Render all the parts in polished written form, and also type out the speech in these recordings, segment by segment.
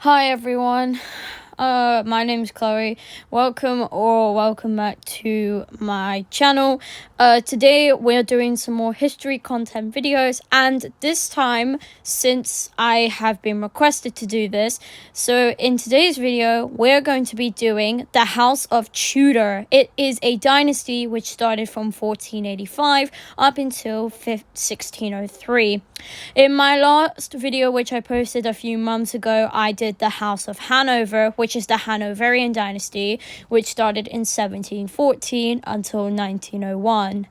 Hi everyone, my name's Chloe. Welcome back to my channel. Today we're doing some more history content videos, and this time, since I have been requested to do this, so in today's video we're going to be doing the House of Tutor. It is a dynasty which started from 1485 up until 1603. In my last video, which I posted a few months ago, I did the House of Hanover, which is the Hanoverian dynasty, which started in 1714 until 1901.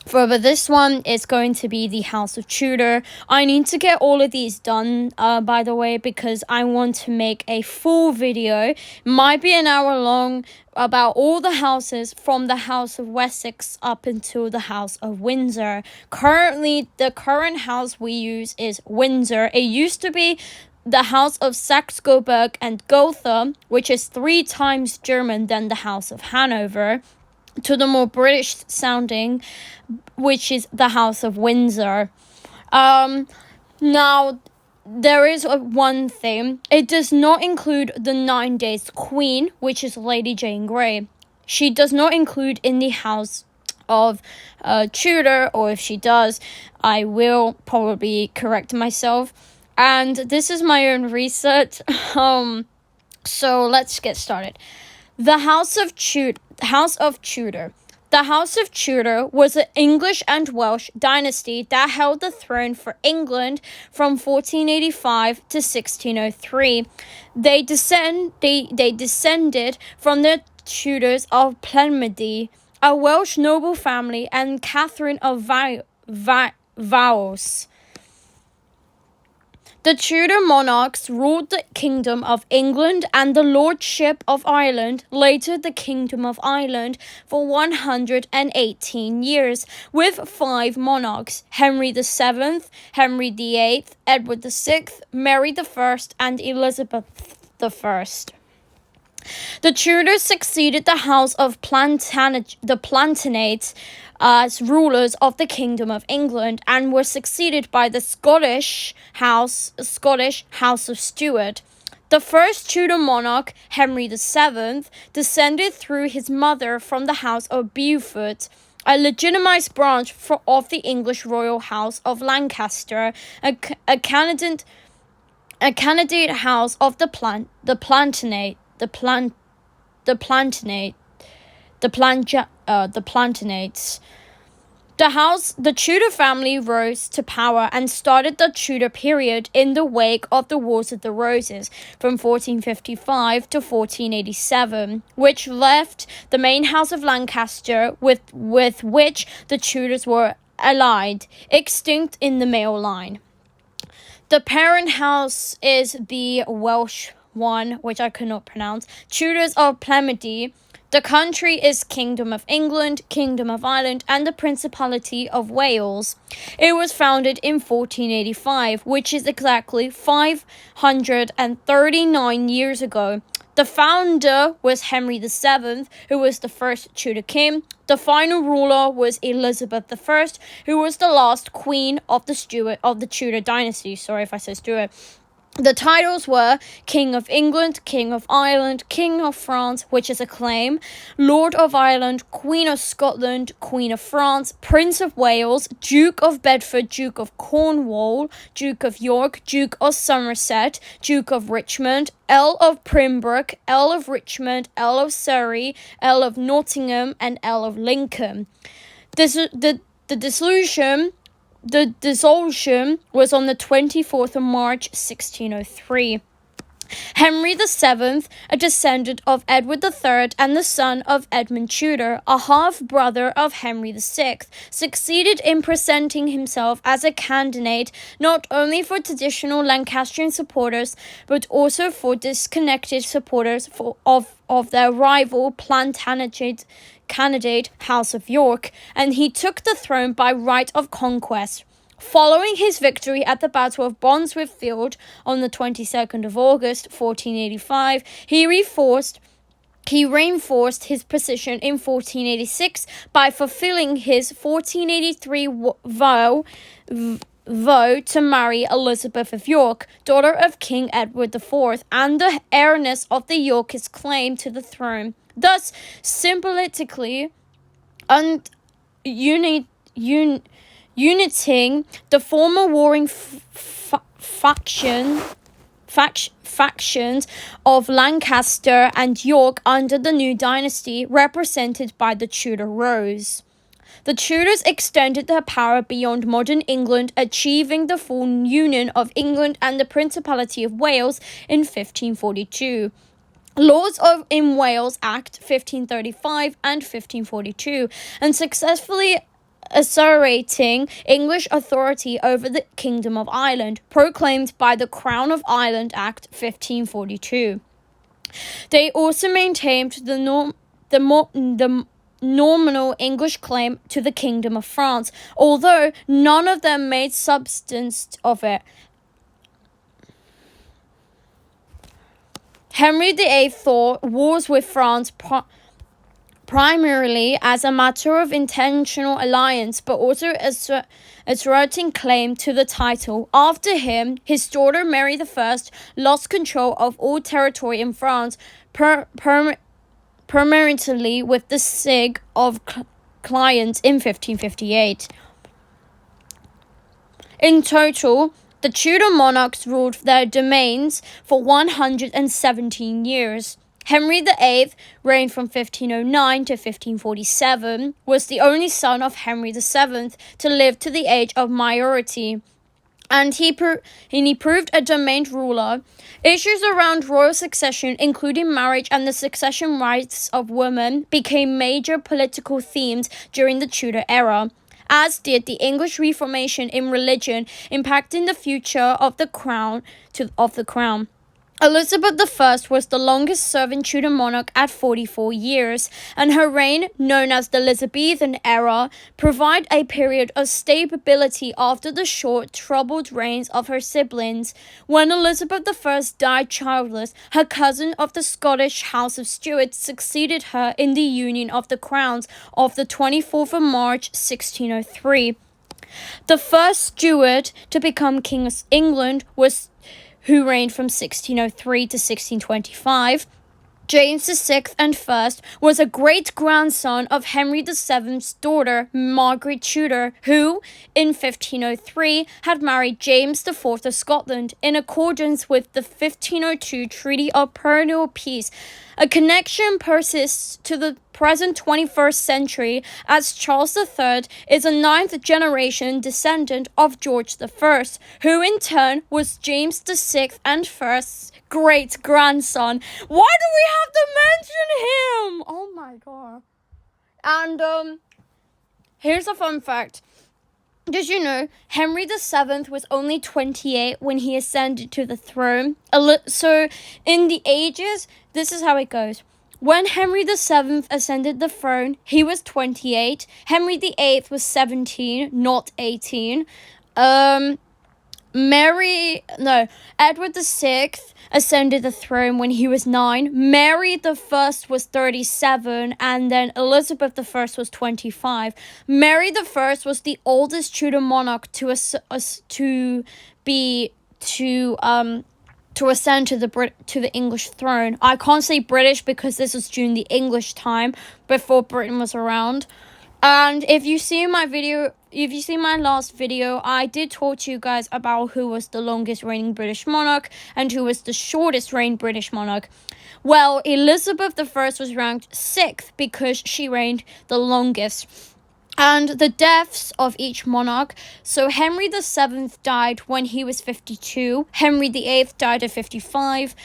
For this one, it's going to be the House of Tudor. I need to get all of these done, by the way, because I want to make a full video. Might be an hour long, about all the houses from the House of Wessex up until the House of Windsor. Currently, the current house we use is Windsor. It used to be the House of Saxe-Coburg and Gotha, which is 3 times German than the House of Hanover, to the more British sounding, which is the House of Windsor. Now, there is one thing. It does not include the 9 Days Queen, which is Lady Jane Grey. She does not include in the House of Tudor, or if she does, I will probably correct myself. And this is my own research. So let's get started. The House of Tudor. The House of Tudor was an English and Welsh dynasty that held the throne for England from 1485 to 1603. They descended from the Tudors of Plenmady, a Welsh noble family, and Catherine of Valois. The Tudor monarchs ruled the Kingdom of England and the Lordship of Ireland, later the Kingdom of Ireland, for 118 years, with 5 monarchs: Henry VII, Henry VIII, Edward VI, Mary I, and Elizabeth I. The Tudors succeeded the House of the Plantagenets as rulers of the Kingdom of England, and were succeeded by the Scottish House of Stuart. The first Tudor monarch, Henry VII, descended through his mother from the House of Beaufort, a legitimized branch of the English royal House of Lancaster, a candidate house of the Plantagenets. The Tudor family rose to power and started the Tudor period in the wake of the Wars of the Roses from 1455 to 1487, which left the main house of Lancaster, with which the Tudors were allied, extinct in the male line. The parent house is the Welsh one, which I could not pronounce, Tudors of Plenmady. The country is Kingdom of England, Kingdom of Ireland, and the Principality of Wales. It was founded in 1485, which is exactly 539 years ago. The founder was Henry VII, who was the first Tudor king. The final ruler was Elizabeth I, who was the last queen of the Tudor dynasty. Sorry if I said Stuart. The titles were King of England, King of Ireland, King of France, which is a claim, Lord of Ireland, Queen of Scotland, Queen of France, Prince of Wales, Duke of Bedford, Duke of Cornwall, Duke of York, Duke of Somerset, Duke of Richmond, Earl of Pembroke, Earl of Richmond, Earl of Surrey, Earl of Nottingham, and Earl of Lincoln. The dissolution was on the 24th of March, 1603. Henry VII, a descendant of Edward III and the son of Edmund Tudor, a half-brother of Henry VI, succeeded in presenting himself as a candidate not only for traditional Lancastrian supporters, but also for disconnected supporters of their rival Plantagenet candidate, House of York, and he took the throne by right of conquest. Following his victory at the Battle of Bosworth Field on the 22nd of August, 1485, he reinforced his position in 1486 by fulfilling his 1483 vow though, to marry Elizabeth of York, daughter of King Edward IV, and the heiress of the Yorkist claim to the throne, thus symbolically uniting the former warring factions of Lancaster and York under the new dynasty, represented by the Tudor Rose. The Tudors extended their power beyond modern England, achieving the full union of England and the Principality of Wales in 1542. Laws in Wales Act 1535 and 1542, and successfully asserting English authority over the Kingdom of Ireland, proclaimed by the Crown of Ireland Act 1542. They also maintained the nominal English claim to the Kingdom of France, although none of them made substance of it. Henry VIII fought wars with France primarily as a matter of intentional alliance, but also asserting claim to the title. After him, his daughter Mary I lost control of all territory in France, permanently with the Siege of Clermont in 1558. In total, the Tudor monarchs ruled their domains for 117 years. Henry VIII, reigned from 1509 to 1547, was the only son of Henry VII to live to the age of majority, and he proved a dominant ruler. Issues around royal succession, including marriage and the succession rights of women, became major political themes during the Tudor era, as did the English Reformation in religion, impacting the future of the crown. Elizabeth I was the longest-serving Tudor monarch at 44 years, and her reign, known as the Elizabethan era, provided a period of stability after the short, troubled reigns of her siblings. When Elizabeth I died childless, her cousin of the Scottish House of Stuart succeeded her in the Union of the Crowns of the 24th of March, 1603. The first Stuart to become King of England was who reigned from 1603 to 1625. James VI and I was a great-grandson of Henry VII's daughter, Margaret Tudor, who, in 1503, had married James IV of Scotland in accordance with the 1502 Treaty of Perennial Peace. A connection persists to the present 21st century, as Charles III is a ninth-generation descendant of George I, who in turn was James VI and I's great-grandson. Why do we have to mention him? Oh my god. And, here's a fun fact. Did you know Henry VII was only 28 when he ascended to the throne? So, in the ages, this is how it goes. When Henry VII ascended the throne, he was 28. Henry VIII was 17, not 18. Edward VI ascended the throne when he was 9. Mary I was 37, and then Elizabeth I was 25. Mary I was the oldest Tudor monarch to ascend to the English throne. I can't say British because this was during the English time, before Britain was around. And if you see my last video, I did talk to you guys about who was the longest reigning British monarch and who was the shortest reigning British monarch. Well, Elizabeth I was ranked 6th because she reigned the longest. And the deaths of each monarch. So Henry VII died when he was 52. Henry VIII died at 55.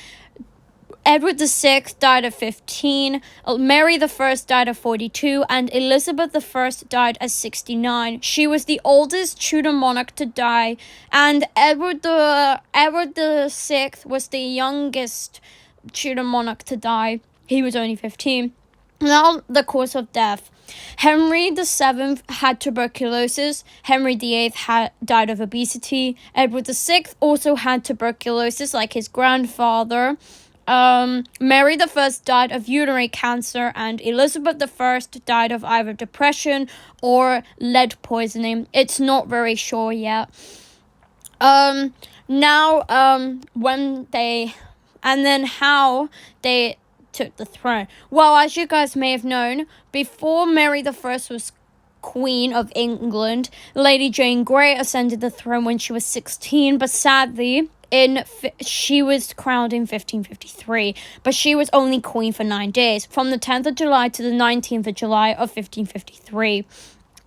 Edward VI died at 15, Mary I died at 42, and Elizabeth I died at 69. She was the oldest Tudor monarch to die, and Edward VI was the youngest Tudor monarch to die. He was only 15. Now, the cause of death. Henry VII had tuberculosis. Henry VIII died of obesity. Edward VI also had tuberculosis, like his grandfather. Mary I died of urinary cancer, and Elizabeth I died of either depression or lead poisoning. It's not very sure yet. When they, and then how they took the throne. Well, as you guys may have known, before Mary the First was Queen of England, Lady Jane Grey ascended the throne when she was 16, but sadly, she was crowned in 1553, but she was only queen for 9 days, from the 10th of July to the 19th of July of 1553.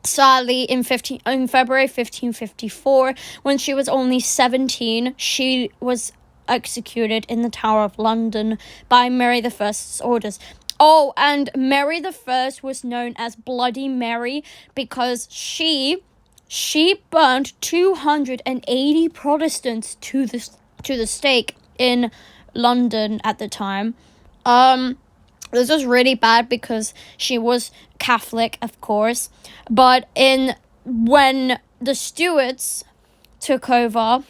Sadly, in February 1554, when she was only 17, she was executed in the Tower of London by Mary I's orders. Oh, and Mary I was known as Bloody Mary because she burned 280 Protestants to the stake in London at the time. This was really bad because she was Catholic, of course. But when the Stuarts took over,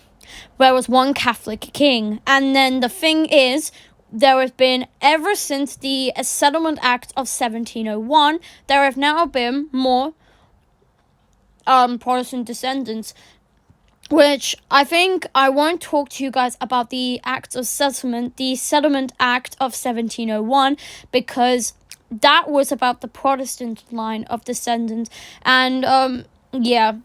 there was one Catholic king. And then the thing is, there has been, ever since the Settlement Act of 1701, there have now been more Protestant descendants, which I think I won't talk to you guys about the Act of Settlement, the Settlement Act of 1701, because that was about the Protestant line of descendants. And, yeah.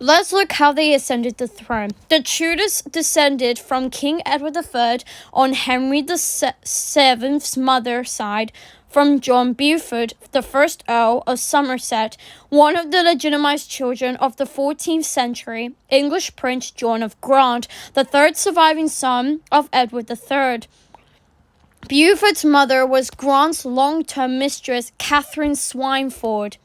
Let's look how they ascended the throne. The Tudors descended from King Edward III on Henry VII's mother's side, from John Beaufort, the first Earl of Somerset, one of the legitimized children of the 14th century English Prince John of Gaunt, the third surviving son of Edward III. Beaufort's mother was Grant's long-term mistress, Catherine Swynford.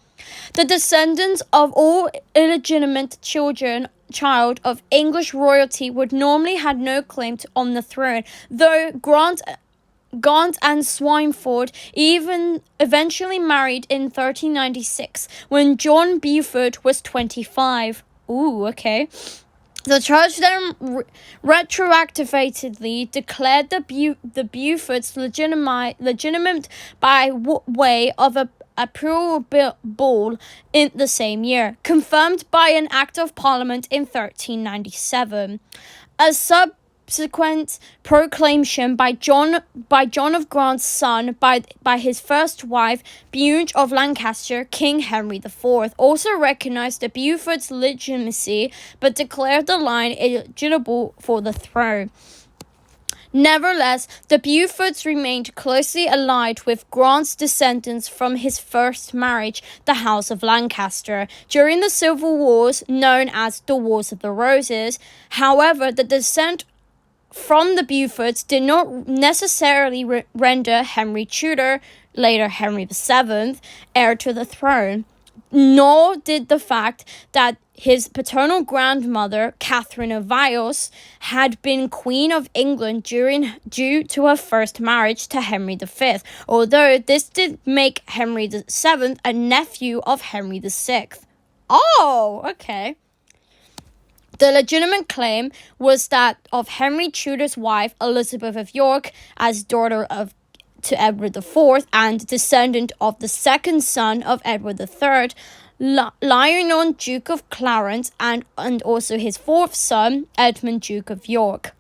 The descendants of all illegitimate child of English royalty would normally have no claim on the throne, though Gaunt and Swynford eventually married in 1396, when John Beaufort was 25. Ooh, okay. The church then retroactively declared the Beauforts legitimate by way of a plural bull in the same year, confirmed by an Act of Parliament in 1397. A subsequent proclamation by John of Gaunt's son by his first wife, Bute of Lancaster, King Henry IV, also recognized the Beaufort's legitimacy, but declared the line illegitimate for the throne. Nevertheless, the Beauforts remained closely allied with Grant's descendants from his first marriage, the House of Lancaster, during the civil wars known as the Wars of the Roses. However, the descent from the Beauforts did not necessarily render Henry Tudor, later Henry VII, heir to the throne, nor did the fact that his paternal grandmother, Catherine of Valois, had been Queen of England due to her first marriage to Henry V, although this did make Henry VII a nephew of Henry VI. Oh, okay. The legitimate claim was that of Henry Tudor's wife, Elizabeth of York, as daughter to Edward IV and descendant of the second son of Edward III, Lionel, Duke of Clarence, and also his fourth son, Edmund, Duke of York.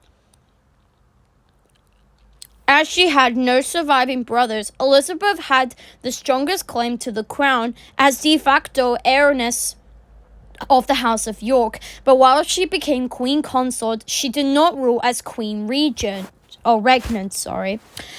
As she had no surviving brothers, Elizabeth had the strongest claim to the crown as de facto heiress of the House of York, but while she became queen consort, she did not rule as queen regnant.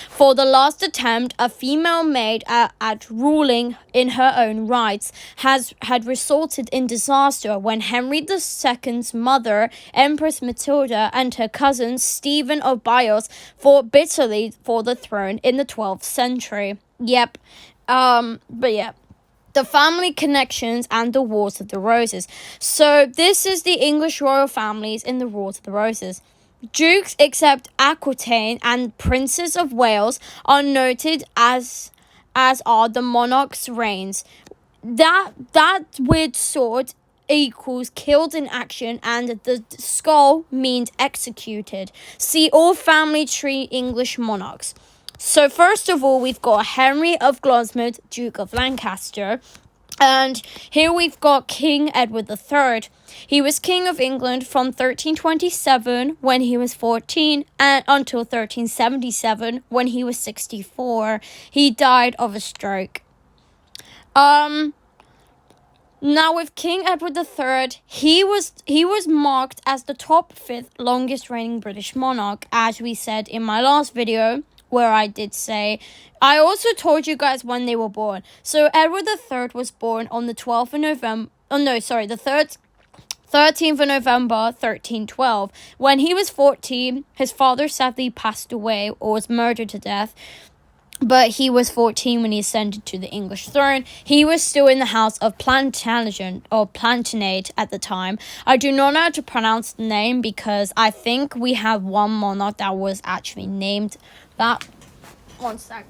For the last attempt, a female maid at ruling in her own rights had resulted in disaster when Henry II's mother, Empress Matilda, and her cousin Stephen of Bios fought bitterly for the throne in the 12th century. The family connections and the Wars of the Roses. So this is the English royal families in the Wars of the Roses. Dukes except Aquitaine and Princes of Wales are noted as are the monarch's reigns. That weird sword equals killed in action, and the skull means executed. See all family tree English monarchs. So first of all, we've got Henry of Gloucester, Duke of Lancaster. And here we've got King Edward III. He was King of England from 1327 when he was 14 and until 1377 when he was 64. He died of a stroke. Now with King Edward III, he was marked as the top 5th longest reigning British monarch, as we said in my last video, where I did say, I also told you guys when they were born. So Edward III was born on the 12th of November, the 13th of November, 1312. When he was 14, his father sadly passed away or was murdered to death. But he was 14 when he ascended to the English throne. He was still in the house of Plantagenet at the time. I do not know how to pronounce the name because I think we have one monarch that was actually named that. One sec.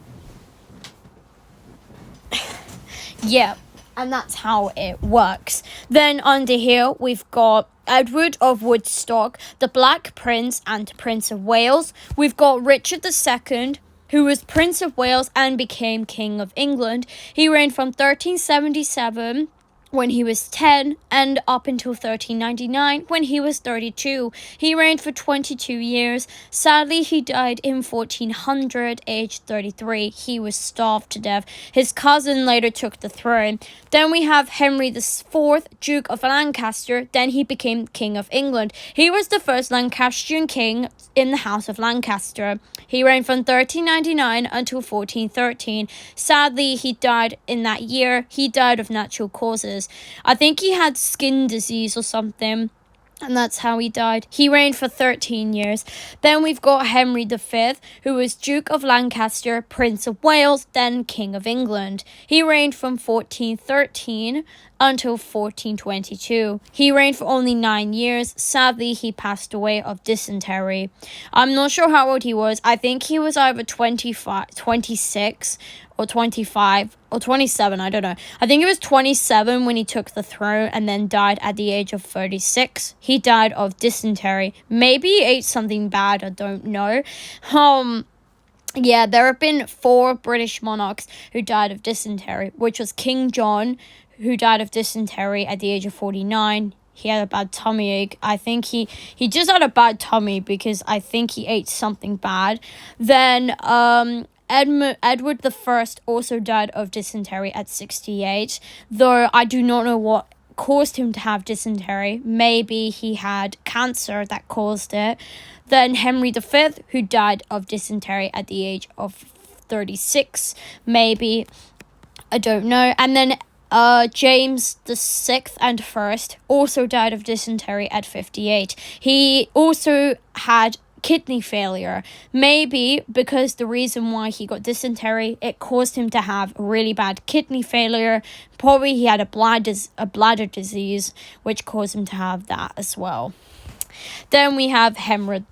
Yeah, and that's how it works. Then under here, we've got Edward of Woodstock, the Black Prince and Prince of Wales. We've got Richard II, who was Prince of Wales and became King of England. He reigned from 1377 when he was 10 and up until 1399 when he was 32. He reigned for 22 years. Sadly, he died in 1400, aged 33. He was starved to death. His cousin later took the throne. Then we have Henry IV, Duke of Lancaster. Then he became King of England. He was the first Lancastrian king in the House of Lancaster. He reigned from 1399 until 1413. Sadly, he died in that year. He died of natural causes. I think he had skin disease or something, and that's how he died. He reigned for 13 years. Then we've got Henry V, who was Duke of Lancaster, Prince of Wales, then King of England. He reigned from 1413 until 1422. He reigned for only 9 years. Sadly, he passed away of dysentery. I'm not sure how old he was. I think he was either 26 or 25 or 27, I don't know. I think he was 27 when he took the throne and then died at the age of 36. He died of dysentery. Maybe he ate something bad, I don't know. Yeah, there have been 4 British monarchs who died of dysentery, which was King John, who died of dysentery at the age of 49. He had a bad tummy ache. I think he just had a bad tummy because I think he ate something bad. Then Edward I also died of dysentery at 68, though I do not know what caused him to have dysentery. Maybe he had cancer that caused it. Then Henry V, who died of dysentery at the age of 36, maybe. I don't know. And then James VI and First also died of dysentery at 58. He also had kidney failure. Maybe because the reason why he got dysentery, it caused him to have really bad kidney failure. Probably he had a bladder disease, which caused him to have that as well. Then we have Henry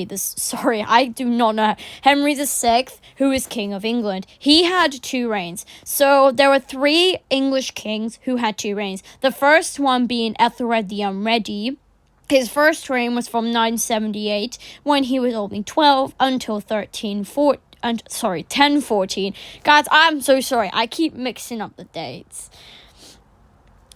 VI, who is King of England. He had 2 reigns. So there were 3 English kings who had 2 reigns. The first one being Ethelred the Unready. His first reign was from 978, when he was only 12, until 1014. Guys, I'm so sorry. I keep mixing up the dates.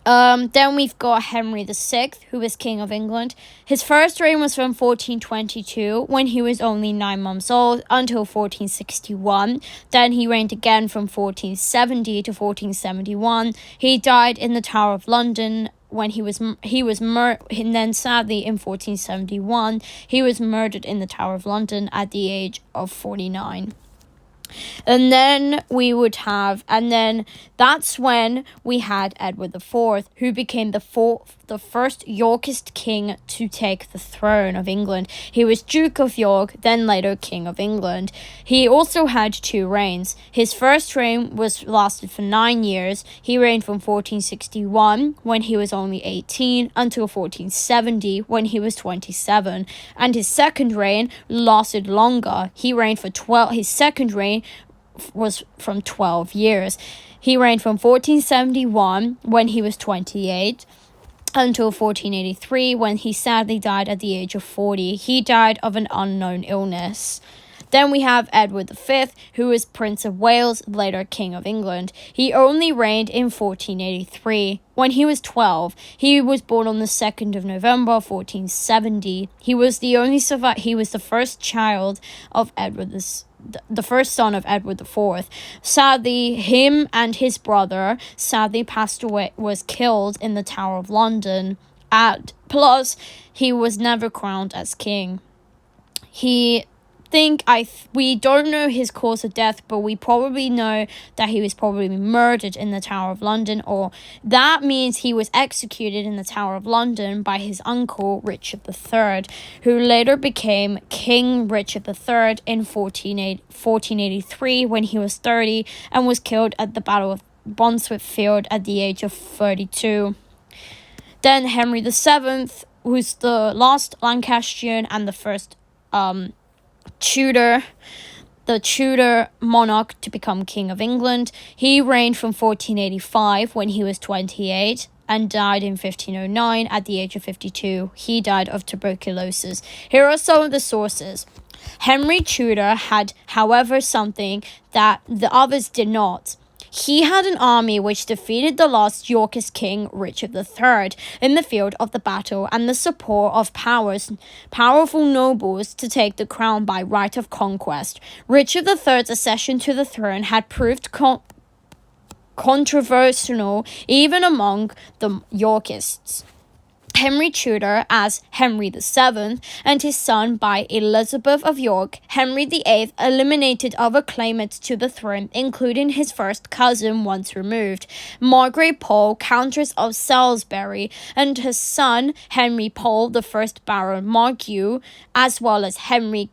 Then we've got Henry VI, who was King of England. His first reign was from 1422, when he was only 9 months old, until 1461. Then he reigned again from 1470 to 1471. He died in the Tower of London when and then sadly in 1471, he was murdered in the Tower of London at the age of 49. And then that's when we had Edward IV, who became the first Yorkist king to take the throne of England. He was Duke of York, then later King of England. He also had 2 reigns. His first reign lasted for 9 years. He reigned from 1461, when he was only 18, until 1470, when he was 27. And his second reign lasted longer. He reigned for 12. His second reign was from 12 years. He reigned from 1471, when he was 28, until 1483, when he sadly died at the age of 40. He died of an unknown illness. Then we have Edward V, who was Prince of Wales, later King of England. He only reigned in 1483. When he was 12, he was born on the 2nd of November, 1470. He was the only survivor. He was the first child of the first son of Edward IV. Sadly, him and his brother passed away, was killed in the Tower of London. Plus, he was never crowned as king. We don't know his cause of death, but we probably know that he was probably murdered in the Tower of London, or that means he was executed in the Tower of London by his uncle Richard III, who later became King Richard III in 1483 when he was 30 and was killed at the Battle of Bosworth Field at the age of 32. Then Henry VII, who's the last Lancastrian and the first Tutor monarch to become King of England. He reigned from 1485 when he was 28 and died in 1509 at the age of 52. He died of tuberculosis. Here are some of the sources. Henry Tudor had, however, something that the others did not. He had an army which defeated the last Yorkist king, Richard III, in the field of the battle, and the support of powerful nobles to take the crown by right of conquest. Richard III's accession to the throne had proved controversial even among the Yorkists. Henry Tudor as Henry VII and his son by Elizabeth of York. Henry VIII eliminated other claimants to the throne, including his first cousin once removed, Margaret Pole, Countess of Salisbury, and his son Henry Pole, the first Baron Margue, as well as Henry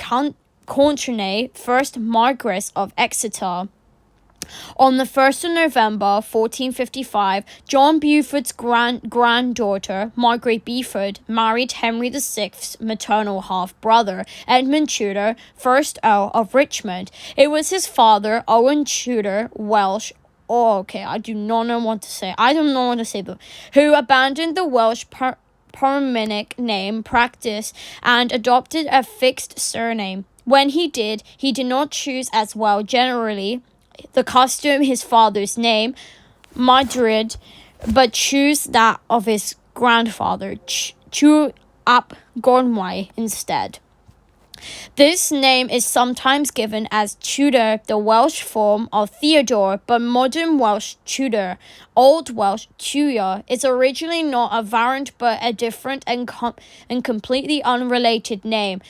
Courtenay, first Marquess of Exeter. On the 1st of November 1455, John Beaufort's granddaughter, Margaret Beaufort, married Henry VI's maternal half-brother, Edmund Tudor, 1st Earl of Richmond. It was his father, Owen Tudor, Welsh, I don't know what to say, who abandoned the Welsh patronymic name practice and adopted a fixed surname. When he did not choose as well generally the custom his father's name, Madrid, but choose that of his grandfather, Chu ap Gormwai, instead. This name is sometimes given as Tudor, the Welsh form of Theodore, but modern Welsh Tudor, Old Welsh Tuya, is originally not a variant but a different and completely unrelated name,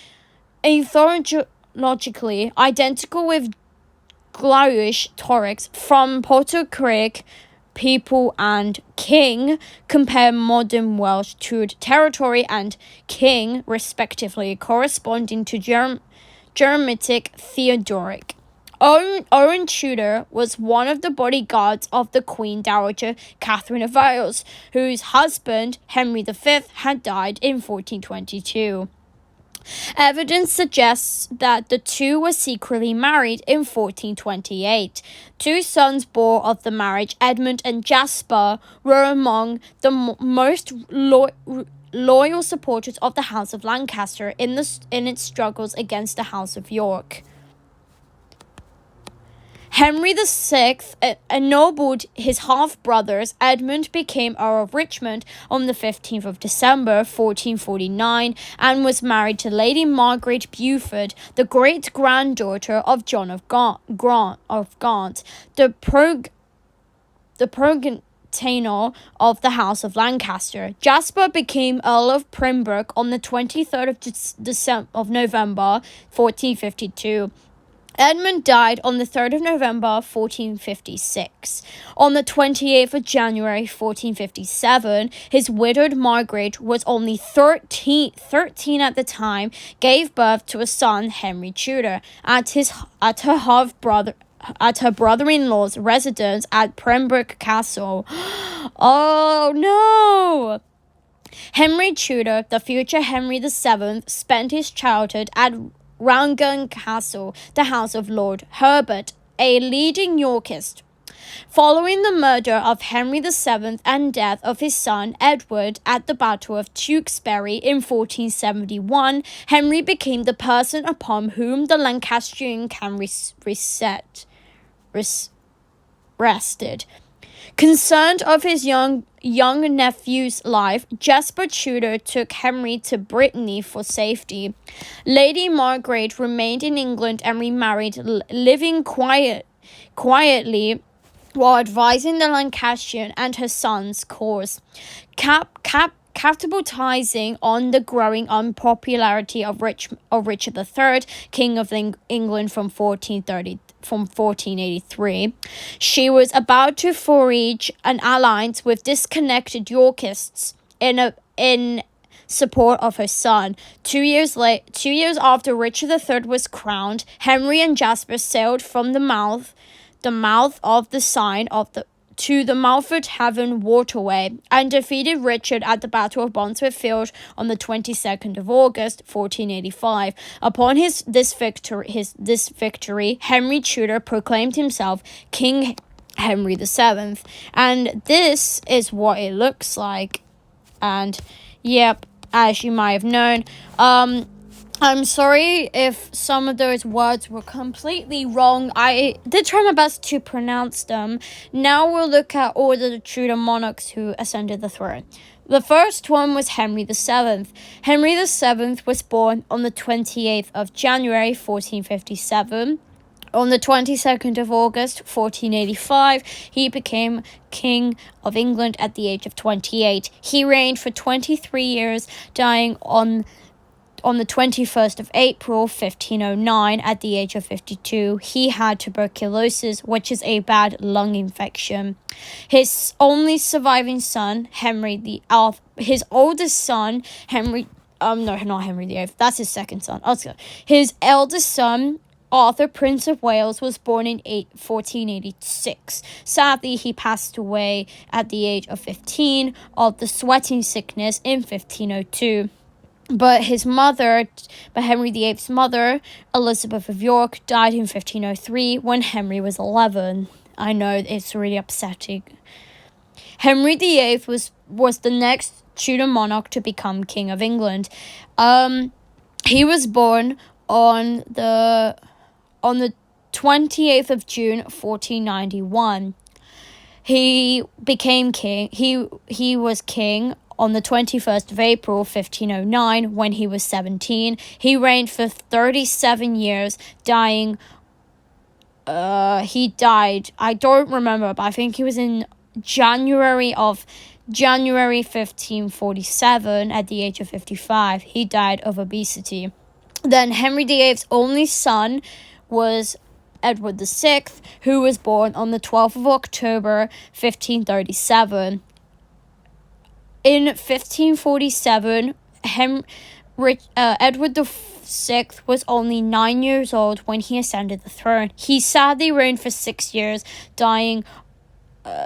etymologically identical with Glawrish Torix from Potter Creek people and king. Compare modern Welsh territory and king, respectively, corresponding to Germanic Theodoric. Owen Tudor was one of the bodyguards of the Queen Dowager Catherine of Wales, whose husband, Henry V, had died in 1422. Evidence suggests that the two were secretly married in 1428. Two sons born of the marriage, Edmund and Jasper, were among the most loyal supporters of the House of Lancaster in its struggles against the House of York. Henry VI ennobled his half-brothers. Edmund became Earl of Richmond on the 15th of December, 1449, and was married to Lady Margaret Beaufort, the great-granddaughter of John of Gaunt, the progenitor of the House of Lancaster. Jasper became Earl of Pembroke on the 23rd of November, 1452. Edmund died on the 3rd of November, 1456. On the 28th of January, 1457, his widowed Margaret was only 13 at the time, gave birth to a son, Henry Tudor, at her brother-in-law's residence at Pembroke Castle. Oh no! Henry Tudor, the future Henry VII, spent his childhood at Rangan Castle, the house of Lord Herbert, a leading Yorkist. Following the murder of Henry VII and death of his son Edward at the Battle of Tewkesbury in 1471, Henry became the person upon whom the Lancastrian crown rested. Concerned of his young nephew's life, Jasper Tudor took Henry to Brittany for safety. Lady Margaret remained in England and remarried, living quietly while advising the Lancastrian and her son's cause. Capitalizing on the growing unpopularity of Richard III, King of England from 1483. She was about to forge an alliance with disconnected Yorkists in support of her son. 2 years after Richard III was crowned, Henry and Jasper sailed from the mouth of the Seine to the Milford Haven waterway and defeated Richard at the Battle of Bosworth Field on the 22nd of August, 1485. Upon this victory, Henry Tudor proclaimed himself King Henry VII, and this is what it looks like. And yep, as you might have known, I'm sorry if some of those words were completely wrong. I did try my best to pronounce them. Now we'll look at all the Tudor monarchs who ascended the throne. The first one was Henry VII. Henry VII was born on the 28th of January, 1457. On the 22nd of August, 1485, he became King of England at the age of 28. He reigned for 23 years, dying on the 21st of April, 1509, at the age of 52. He had tuberculosis, which is a bad lung infection. His only surviving son, his oldest son, not Henry VIII, that's his second son. His eldest son, Arthur, Prince of Wales, was born in 1486. Sadly, he passed away at the age of 15 of the sweating sickness in 1502. But Henry VIII's mother, Elizabeth of York, died in 1503 when Henry was 11. I know, it's really upsetting. Henry VIII was the next Tudor monarch to become King of England. He was born on the 28th of June, 1491. He became king. He was king on the 21st of April, 1509, when he was 17. He reigned for 37 years, dying. He died, I don't remember, but I think he was in January 1547 at the age of 55. He died of obesity. Then Henry VIII's only son was Edward VI, who was born on the 12th of October, 1537. In 1547, Edward VI was only 9 years old when he ascended the throne. He sadly reigned for 6 years, dying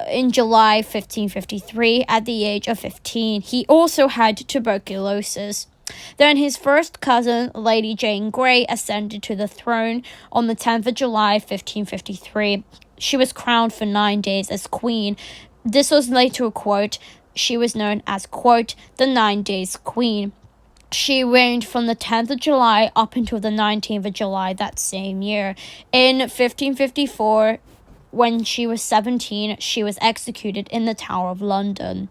in July 1553 at the age of 15. He also had tuberculosis. Then his first cousin, Lady Jane Grey, ascended to the throne on the 10th of July 1553. She was crowned for 9 days as queen. This was later a quote. She was known as, quote, the 9 days queen. She reigned from the 10th of July up until the 19th of July that same year. In 1554, when she was 17, she was executed in the Tower of London.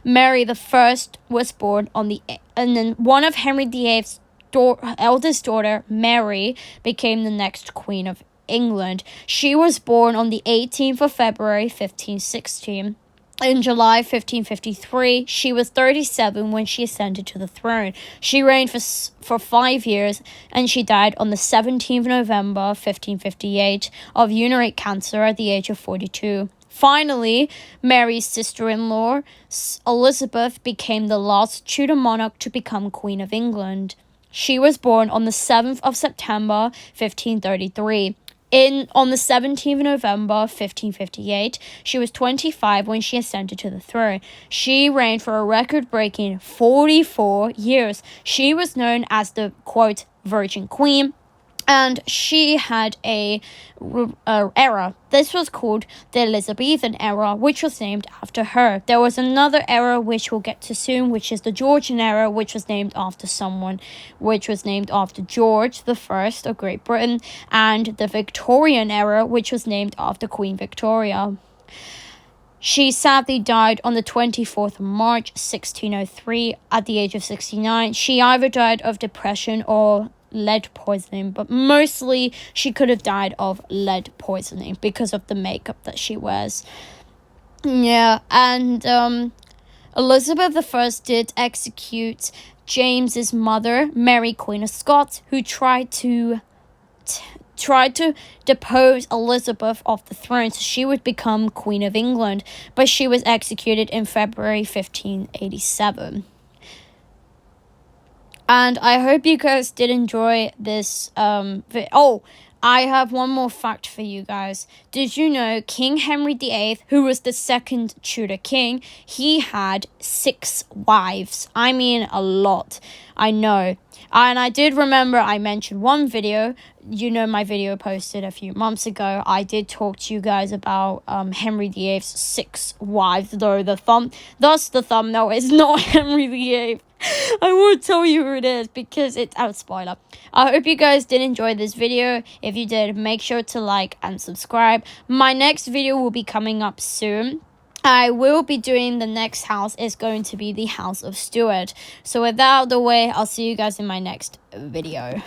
Mary I was born and then one of Henry VIII's eldest daughter, Mary, became the next Queen of England. She was born on the 18th of February, 1516. In July 1553, she was 37 when she ascended to the throne. She reigned for 5 years, and she died on the 17th of November 1558 of urinary cancer at the age of 42. Finally, Mary's sister-in-law, Elizabeth, became the last Tudor monarch to become Queen of England. She was born on the 7th of September 1533. On the 17th of November 1558, she was 25 when she ascended to the throne. She reigned for a record-breaking 44 years. She was known as the, quote, Virgin Queen. And she had a era. This was called the Elizabethan era, which was named after her. There was another era which we'll get to soon, which is the Georgian era, which was named after someone, which was named after George the First of Great Britain, and the Victorian era, which was named after Queen Victoria. She sadly died on the 24th of March, 1603, at the age of 69. She either died of depression or lead poisoning, but mostly she could have died of lead poisoning because of the makeup that she wears. Yeah, and Elizabeth I did execute James's mother, Mary Queen of Scots, who tried to depose Elizabeth off the throne so she would become Queen of England, but she was executed in February 1587. And I hope you guys did enjoy this I have one more fact for you guys. Did you know King Henry VIII, who was the second Tudor king, he had 6 wives? I mean, a lot. I know. And I did remember I mentioned one video. You know, my video posted a few months ago. I did talk to you guys about Henry VIII's 6 wives, though the thumbnail is not Henry VIII. I won't tell you who it is because it's out spoiler. I hope you guys did enjoy this video. If you did, make sure to like and subscribe. My next video will be coming up soon. I will be doing the next house is going to be the House of Stuart. So with that out of the way, I'll see you guys in my next video.